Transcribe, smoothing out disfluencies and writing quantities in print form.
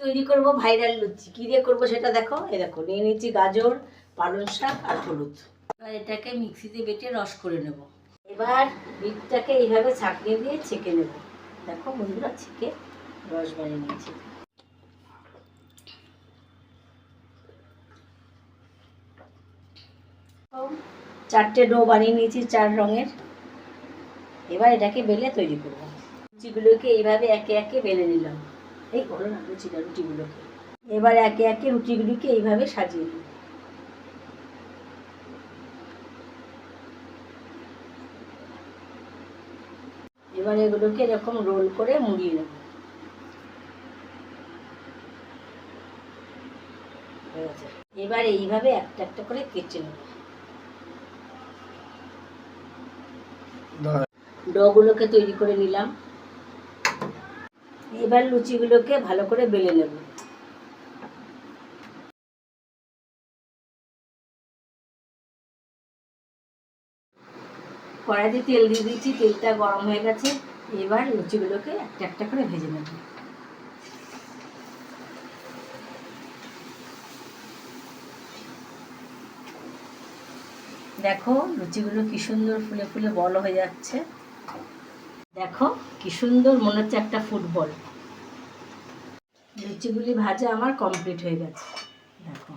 তৈরি করব ভাইরাল লুচি। কী দিয়ে করবো সেটা দেখো। এই দেখো নিয়ে নিচ্ছি গাজর, পালং শাক আর হলুদ। এবার এটাকে মিক্সিতে বেটে রস করে নেব। এবার বিটটাকে এইভাবে ছাঁকনি দিয়ে ছেঁকে নেব। দেখো বন্ধুরা, ছেঁকে রস বানিয়ে নিয়েছি। চারটে ডো বানিয়ে নিয়েছি 4 রঙের। এবার এটাকে বেলে তৈরি করব। লুচিগুলোকে এইভাবে একে একে বেলে নিলাম। এই করো না রুটিগুলোকে। এবার একে একে রুটিগুলোকে এইভাবে সাজিয়ে নিই। এবার এগুলোকে এরকম রোল করে মুড়িয়ে নেব। এবার এইভাবে একটা একটা করে কেটে নেব। ডোগুলোকে তৈরি করে নিলাম। এবার লুচিগুলোকে ভালো করে বেলে নেব। কড়াইতে তেল দিয়ে দিচ্ছি, তেলটা গরম হয়ে গেছে। এবার লুচিগুলোকে একটা একটা করে ভেজে নেব। দেখো লুচিগুলো কি সুন্দর ফুলে ফুলে বল হয়ে যাচ্ছে। দেখো কি সুন্দর, মনে হচ্ছে একটা ফুটবল। লুচিগুলি ভাজা আমার কমপ্লিট হয়ে গেছে। দেখো